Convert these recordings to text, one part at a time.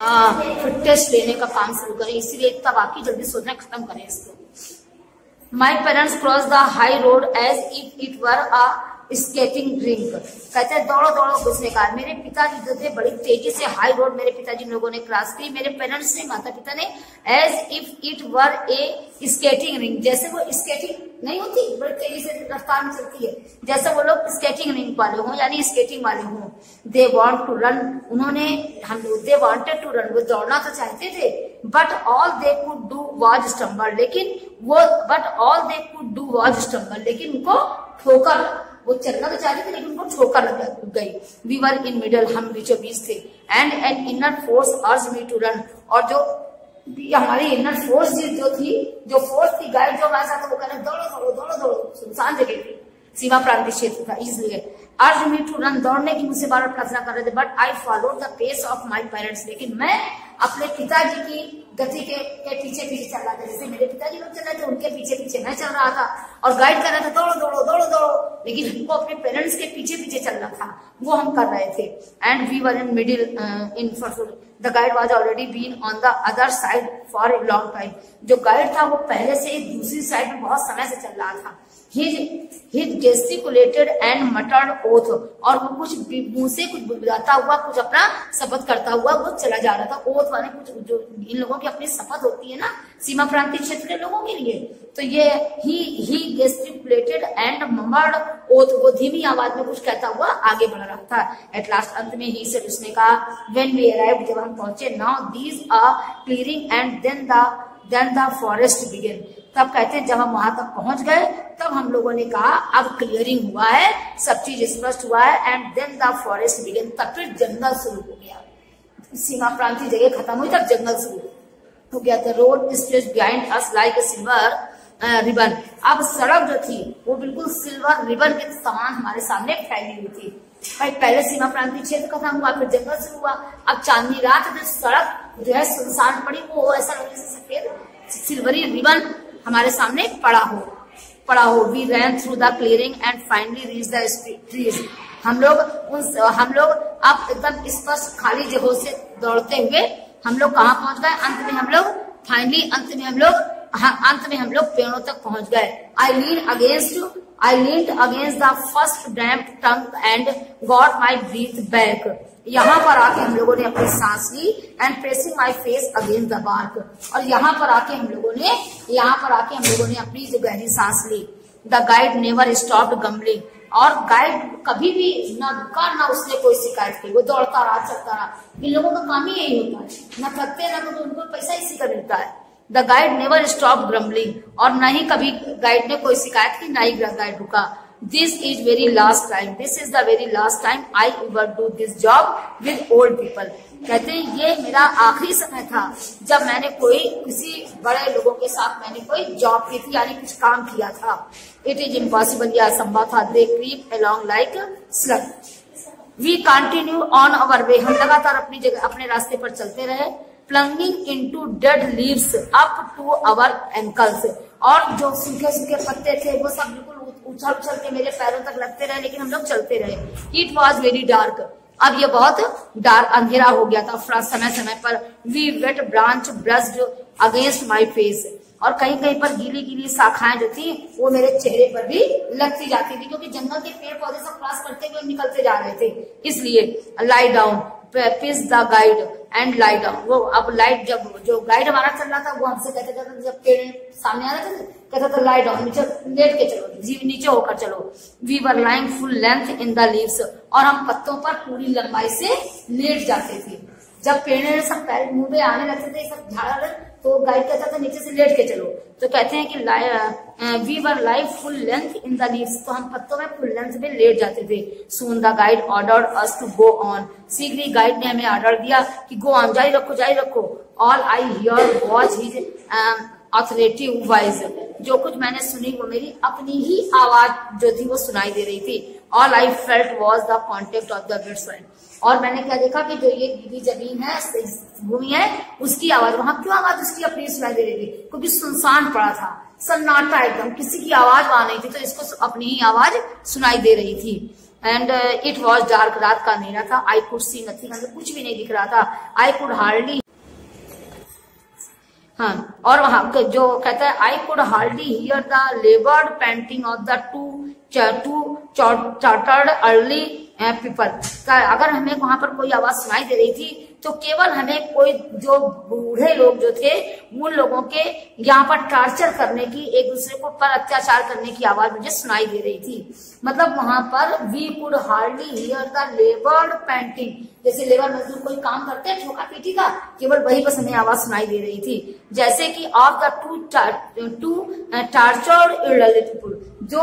फिर टेस्ट लेने का काम शुरू करें, इसीलिए इतना बाकी जल्दी सोचना खत्म करें इसको। My parents cross the high road as if it were a skating rink. कहते हैं दौड़ो दौड़ो घुसने का। मेरे पिताजी जो थे बड़ी तेजी से हाई रोड मेरे पिताजी लोगों ने क्रॉस की, मेरे पेरेंट्स ने माता पिता ने, as if it were a skating ring, जैसे वो स्केटिंग नहीं होती बड़ी तेजी से रफ्तार में चलती है, जैसे वो लोग स्केटिंग रिंग वाले हों यानी स्केटिंग वाले हों। दे वॉन्ट टू रन, उन्होंने हम लोग दे वॉन्टेड टू रन, वो दौड़ना तो चाहते थे, but all they could do was stumble, लेकिन वो but all they could do was stumble, लेकिन उनको ठोकर, वो चलना तो चाहते थे लेकिन उनको ठोकर लग गई। वी वर इन मिडल, हम बीचों बीच थे, एंड एन इनर फोर्स अर्ज मी टू रन, और जो हमारी इनर फोर्स जो थी, जो फोर्स थी गाइड जो हमारे साथ, वो कह रहे दौड़ो दौड़ो दौड़ो दौड़ो, सुनसान जगह थी, सीमा प्रांतीय क्षेत्र था, इसलिए अर्ज मी टू रन, दौड़ने की मुझसे बार बार प्रार्थना कर रहे थे, but I followed the pace of my parents, लेकिन मैं अपने पिताजी की गति के पीछे पीछे चल रहा था, जैसे मेरे पिताजी लोग चल रहे थे उनके पीछे पीछे मैं चल रहा था, और गाइड कर रहा था दौड़ो दौड़ो दौड़ो दौड़ो, लेकिन हमको अपने पेरेंट्स के पीछे पीछे चलना था, वो हम कर रहे थे। And we were in middle in the guide was already been on the other side for a long time, जो गाइड था वो पहले से दूसरी साइड में बहुत समय से चल रहा था। His gesticulated and muttered oath, और वो कुछ मुंह से कुछ बुलबुलाता हुआ कुछ अपना शपथ करता हुआ वो चला जा रहा था। ओथ माने कुछ जो इन लोगों की अपनी शपथ होती है ना सीमा प्रांतीय क्षेत्र के लोगों के लिए, तो ये ही gesticulated and murmured oath, वो धीमी आवाज में कुछ कहता हुआ आगे बढ़ रहा था। एट लास्ट, अंत में ही से उसने कहा, when we arrived, जब हम पहुंचे, now these are clearing and then the forest began, तब कहते हैं जब हम वहां तक पहुंच गए तब हम लोगों ने कहा अब क्लियरिंग हुआ है, सब चीज स्पष्ट हुआ है, and then the forest began, तब फिर जंगल शुरू हो गया। सीमा प्रांतीय जगह खत्म हुई तब जंगल शुरू हो गया। The road stretched behind us like a silver ribbon, अब सड़क जो थी वो बिल्कुल सिल्वर रिबन के समान हमारे सामने फैली हुई थी। भाई पहले सीमा प्रांतीय क्षेत्र खत्म हुआ, फिर जंगल शुरू हुआ, अब चांदनी रात में सड़क जो है सुनसान पड़ी, वो ऐसा लगे जैसे सफेद सिल्वरी रिबन हमारे सामने पड़ा हो। We ran through the clearing and finally reach the trees, हम लोग अब एकदम स्पष्ट खाली जगहों से दौड़ते हुए हम लोग कहाँ पहुंच गए, अंत में हम लोग पेड़ों तक पहुंच गए। I leaned against the first damp trunk and got my breath back, यहाँ पर आके हम लोगों ने अपनी सांस ली, and pressing my face against the bark, और यहाँ पर आके हम लोगों ने अपनी जो गहरी सांस ली। द गाइड नेवर स्टॉप्ड गम्बलिंग, और गाइड कभी भी ना रुका ना उसने कोई शिकायत की, वो दौड़ता रहा चलता रहा। इन लोगों का काम ही यही होता है, ना थकते ना तो उनको पैसा इसी का मिलता है। The guide never stop grumbling, और न ही कभी गाइड ने कोई शिकायत की, ना ही गाइड रुका। This is the very last time I ever do this job with old people. कहते हैं ये मेरा आखिरी समय था जब मैंने किसी बड़े लोगों के साथ मैंने कोई जॉब की थी, यानी कुछ काम किया था। It is impossible, यह असंभव था। They creep along like slug. We continue on our way, हम लगातार अपने रास्ते पर चलते रहे। Plunging into dead leaves up to our ankles, और जो सूखे सूखे पत्ते थे वो सब बिल्कुल उछल उछल के मेरे पैरों तक लगते रहे, लेकिन हम लोग चलते रहे। इट वॉज वेरी डार्क, अब ये बहुत डार्क अंधेरा हो गया था समय समय पर। We wet branch brushed against my face, और कहीं कहीं पर गीली गीली शाखाएं जो थी वो मेरे चेहरे पर भी लगती जाती थी, क्योंकि जंगल के पेड़ पौधे सब क्रॉस करते हुए निकलते जा रहे थे, इसलिए। लाई डाउन पिस the guide and lie down, वो अब लाइट जब जो गाइड हमारा चल रहा था वो हमसे कहते थे, जब पेड़ सामने आ रहे थे कहता था लाई डाउन, नीचे लेट के चलो, नीचे होकर चलो। We were lying full length in the leaves, और हम पत्तों पर पूरी लंबाई से लेट जाते थे। जब पेड़ सब पैर मुंह में आने लगते थे सब झाड़ा, तो गाइड कहता था नीचे से लेट के चलो, तो कहते हैं कि we were live full length in the leaves, तो हम पत्तों में फुल लेंथ में लेट जाते थे। Soon the guide ordered us to go on, शीघ्र ही गाइड ने हमें ऑर्डर दिया कि गो ऑन, जारी रखो। All I hear was his authoritative voice, जो कुछ मैंने सुनी वो मेरी अपनी ही आवाज जो थी वो सुनाई दे रही थी। All I felt was the contact of the red soil, और मैंने क्या देखा कि जो ये गीली जमीन है, भूमि है, उसकी आवाज, वहां क्यों आवाज उसकी अपनी सुनाई दे रही थी, क्योंकि सुनसान पड़ा था, सन्नाटा एकदम, किसी की आवाज वहां नहीं थी, तो इसको अपनी ही आवाज सुनाई दे रही थी। एंड इट वॉज डार्क, रात का अंधेरा था। आई कुड सी नथिंग, हमें कुछ भी नहीं दिख रहा था। आई कुड हार्डली, हाँ, और वहां जो कहता है I could hardly hear the laboured painting of the to chartered early people. अगर हमें वहां पर कोई आवाज सुनाई दे रही थी तो केवल हमें कोई जो बूढ़े लोग जो थे उन लोगों के यहाँ पर टॉर्चर करने की, एक दूसरे को पर अत्याचार करने की आवाज मुझे सुनाई दे रही थी। मतलब वहां पर we could hardly hear the laboured panting, जैसे लेबर मजदूर कोई काम करते हैं ठोका पीटी का, केवल वही बस हमें आवाज सुनाई दे रही थी। जैसे कि of the two tortured elderly people, जो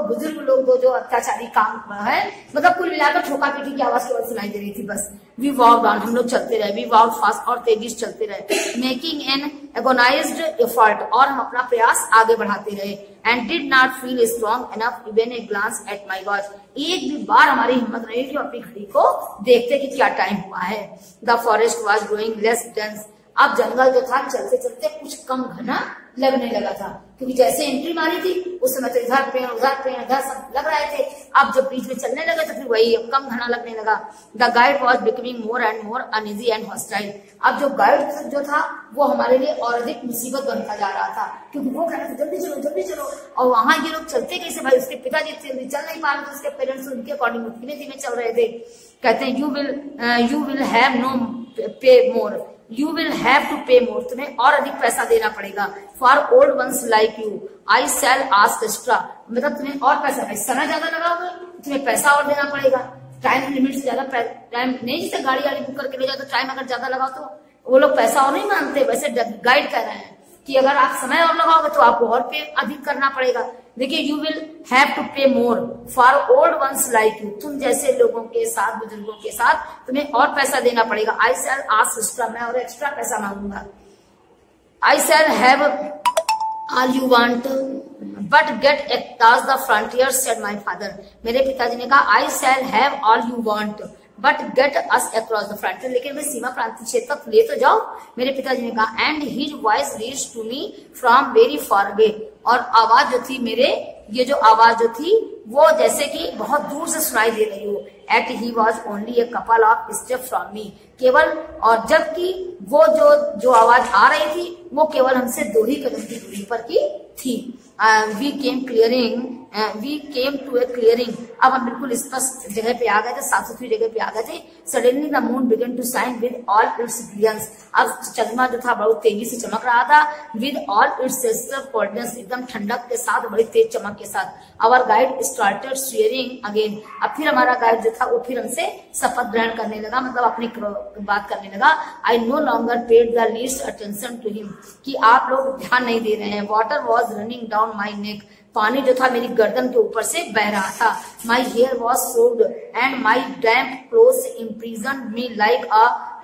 बुजुर्ग लोग जो अत्याचारी काम है, मतलब कुल मिलाकर ठोका पीटी की आवाज केवल सुनाई दे रही थी बस। वी वॉक ऑन, हम लोग चलते रहे। वी वॉक फास्ट, और तेजी से चलते रहे। मेकिंग एन एगोनाइज्ड एफर्ट, और हम अपना प्रयास आगे बढ़ाते रहे। And did not feel strong enough even a glance at my watch, एक भी बार हमारी हिम्मत नहीं थी अपनी घड़ी को देखते कि क्या टाइम हुआ है। The forest was growing less dense, अब जंगल जो था चलते चलते कुछ कम घना लगने लगा था, क्योंकि जैसे एंट्री मारी थी उस समय तो इधर पेड़ उधर सब लग रहे थे। अब जब बीच में चलने लगे तो फिर वही अब कम घना लगने लगा। The guide was becoming more and more uneasy and hostile, अब जो गाइड जो था वो हमारे लिए और अधिक मुसीबत बनता जा रहा था, क्योंकि वो कह रहे थे जल्दी चलो, और वहां ये लोग चलते कैसे भाई, उसके पिताजी चल नहीं पा रहे थे, उसके पेरेंट्स उनके अकॉर्डिंग धीमे धीमे चल रहे थे। कहते हैं you will have no pay more, you will have to pay more, तुम्हें और अधिक पैसा देना पड़ेगा। For old ones like you I shall ask extra, मतलब तुम्हें और पैसा, समय ज्यादा लगाओगे तुम्हें पैसा और देना पड़ेगा। टाइम लिमिट से ज्यादा टाइम नहीं, जैसे गाड़ी वाड़ी बुक करके ले जाओ तो टाइम अगर ज्यादा लगाओ तो वो लोग पैसा और नहीं मांगते, वैसे गाइड कर रहे हैं कि अगर आप समय और लगाओगे तो आपको और पे अधिक करना पड़ेगा। देखिए you will have to pay more for old ones like you, तुम जैसे लोगों के साथ, बुजुर्गों के साथ तुम्हें और पैसा देना पड़ेगा। आई शैल आस्क एक्स्ट्रा, मैं और एक्स्ट्रा पैसा मांगूंगा। I shall have all you want but get across the frontier said my father, मेरे पिताजी ने कहा I shall have all you want but get us across the frontier, लेकिन मैं सीमा प्रांतीय क्षेत्र तक ले तो जाओ, मेरे पिताजी ने कहा। And his voice reached to me from very far away, और आवाज जो थी मेरे, ये जो आवाज जो थी वो जैसे कि बहुत दूर से सुनाई दे रही हो। Yet he was only a couple of step from me, केवल, और जबकि वो जो आवाज आ रही थी वो केवल हमसे 2 ही कदम की दूरी पर की थी। We came to a clearing, अब हम बिल्कुल स्पष्ट जगह पे आ गए थे, साफ सुथरी जगह पे आ गए थे। Suddenly the moon began to shine with all its brilliance, अब चंद्रमा जो था बहुत तेजी से चमक रहा था। विद ऑल इट्स कोल्डनेस, एकदम ठंडक के साथ, बड़ी तेज चमक के साथ। Our guide started swearing again, अब फिर हमारा गाइड जो था वो फिर हमसे शपथ ग्रहण करने लगा, मतलब अपनी बात करने लगा। I no longer paid the least attention to him, कि आप लोग ध्यान नहीं दे रहे हैं। Water was running down my neck, पानी जो था मेरी गर्दन के ऊपर से बह रहा था। My hair was soaked and my damp cloth imprisoned me like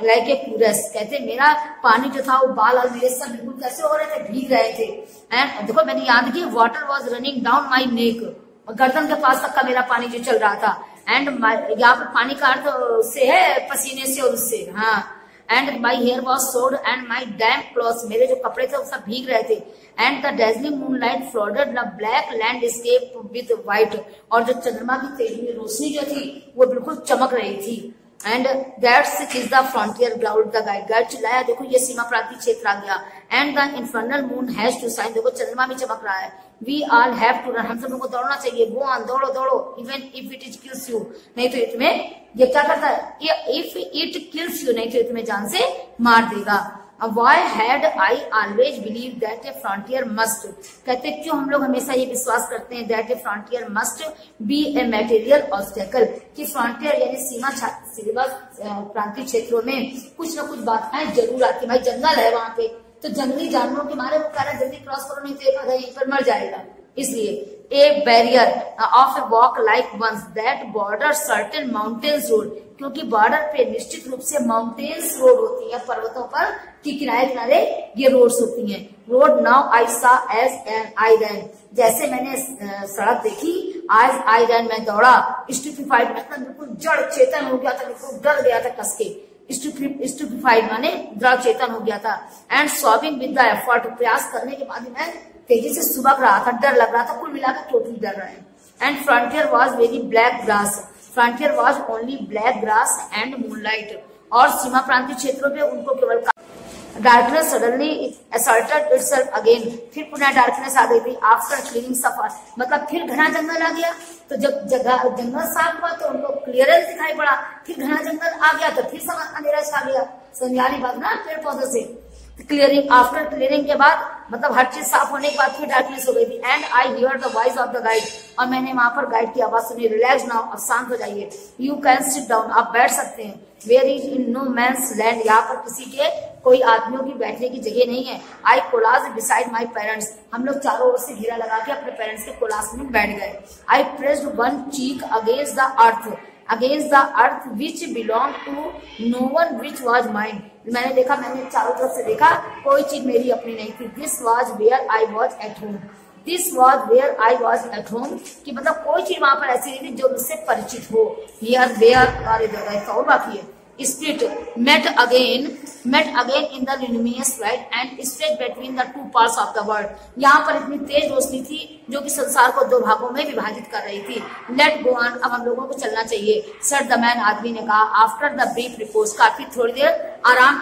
a cuirass, कहते मेरा पानी जो था वो बाल और मेरे सब बिल्कुल कैसे हो रहे थे, भीग रहे थे। एंड देखो मैंने याद किया, water was running down my neck, गर्दन के पास तक का मेरा पानी जो चल रहा था। एंड यहाँ पर पानी का अर्थ से है पसीने से और उससे, हाँ। And my hair was soaked and my damp cloth, मेरे जो कपड़े थे वो सब भीग रहे थे। And the dazzling moonlight flooded the black landscape with white, और जो चंद्रमा की तेजी रोशनी जो थी वो बिल्कुल चमक रही थी। And that's is the frontier ground the guide, guide चिल्लाया देखो ये सीमा प्रांतीय क्षेत्र आ गया। And the infernal moon has to shine, देखो चंद्रमा भी चमक रहा है। We all have to run, हम सब लोग को दौड़ना चाहिए। गो ऑन, दौड़ो दौड़ो, even if it is kills you, नहीं तो तुम्हें ये क्या करता है, इफ इट किल्स यू, नहीं तो तुम्हें जान से मार देगा। Why had I always believed that a frontier must, कहते क्यों हम लोग हमेशा ये विश्वास करते हैं that a frontier must be a material obstacle, कि फ्रंटियर यानी सीमा प्रांतीय क्षेत्रों में कुछ न कुछ बाधाएं जरूर आती। भाई जंगल है वहां पे, तो जंगली जानवरों के मारे वो कह रहा है जल्दी क्रॉस करो, नहीं तो एक आधा यहीं पर मर जाएगा। इसलिए a barrier of a walk like once that border certain mountains road, क्योंकि बॉर्डर पे निश्चित रूप से माउंटेन्स रोड होती है, पर्वतों पर की किनारे किनारे ये रोड्स होती हैं। रोड नाउ आई सा एज एन आई रैन, जैसे मैंने सड़क देखी आज आई रैन, मैं दौड़ा। स्टूपिफाइड मतलब बिल्कुल जड़ चेतन हो गया था, बिल्कुल डर गया था कस के। स्टूपिफाइड माने दृढ़ चेतन हो गया था। And sobbing with the effort, प्रयास करने के बाद मैं तेजी से सुबक रहा था, डर लग रहा था, कुल मिलाकर टोटली डर रहे हैं। And frontier was very black grass, frontier was only black grass and moonlight, और सीमा प्रांतीय क्षेत्रों पे उनको केवल darkness suddenly asserted itself again, फिर पुनः डार्कनेस आ गई थी आफ्टर क्लीनिंग सफर, मतलब फिर घना जंगल आ गया, तो जब जंगल साफ हुआ तो उनको क्लियरेंस दिखाई पड़ा, फिर घना जंगल आ गया तो फिर सब अंधेरा छा गया, समझाने बात ना पेड़ पौधे से। क्लियरिंग, आफ्टर क्लियरिंग के बाद मतलब हर चीज साफ होने के बाद फिर डार्कनेस हो गई थी। And I hear the voice of the guide, और मैंने वहां पर गाइड की आवाज सुनी, रिलैक्स नाउ, अब शांत हो जाइए, यू कैन सिट डाउन, आप बैठ सकते हैं, where is in no man's land, यहाँ पर किसी के कोई आदमियों की बैठने की जगह नहीं है। आई कोलाज बिसाइड माई पेरेंट्स, हम लोग चारों ओर से घेरा लगा के अपने पेरेंट्स के कोलाज में बैठ गए। I pressed one cheek against the earth which belong to no one which was mind, मैंने देखा, मैंने चारों तरफ से देखा, कोई चीज मेरी अपनी नहीं थी। This was where I was at home, this was where I was at home, कि मतलब कोई चीज वहां पर ऐसी नहीं थी जो मुझसे परिचित हो। हियर वेयर और बाकी है। Spirit met again in the luminous light and spread between the two parts of the world, यहाँ पर इतनी तेज रोशनी थी जो कि संसार को दो भागों में विभाजित कर रही थी। Let go on, अब हम लोगों को चलना चाहिए, said the man, आदमी ने कहा। After the brief repose, काफी थोड़ी देर आराम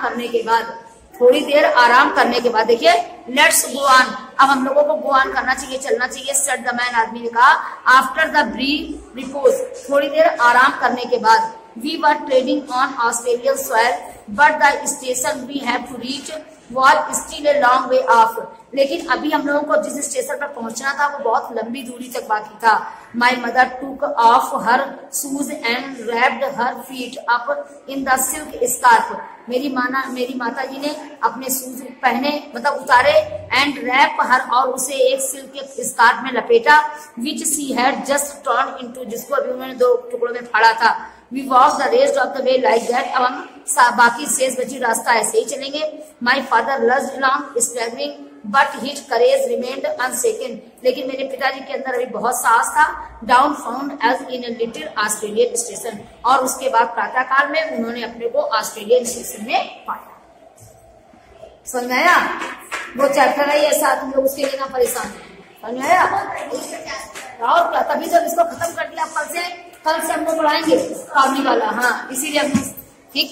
करने के बाद देखिए लेट्स गो ऑन, अब हम लोगों को गो ऑन करना चाहिए, चलना चाहिए, said the man, आदमी ने कहा। After the brief repose, थोड़ी देर आराम करने के बाद, we were trading on Australian soil, but the station we have to reach was still a long way off, लेकिन अभी हम लोगों को जिस स्टेशन पर पहुंचना था वो बहुत लंबी दूरी तक बाकी था। My mother took off her shoes and wrapped her feet up in the silk scarf, मेरी माता जी ने अपने शूज पहने मतलब उतारे, एंड रैप हर, और उसे एक सिल्क के स्कार्फ में लपेटा, which she had just turn into, जिसको अभी उन्होंने दो टुकड़ों में फाड़ा था। We walk the rest of the way like that, अब हम बाकी शेष बची रास्ता ऐसे ही चलेंगे। My father lugged along staggering but his courage remained unshaken, लेकिन मेरे पिताजी के अंदर अभी बहुत साहस था। Dawn found as in a little Australian station, और उसके बाद प्रातः काल में उन्होंने अपने को ऑस्ट्रेलियन स्टेशन में पाया। समझ में आया? वो चैप्टर है ऐसा, तुम लोग उसके लिए ना परेशान है, समझ में आया? और क्या, तभी जब इसको खत्म कर दिया, कल से हम लोग पढ़ाएंगे कामनी वाला, हाँ इसीलिए हम ठीक।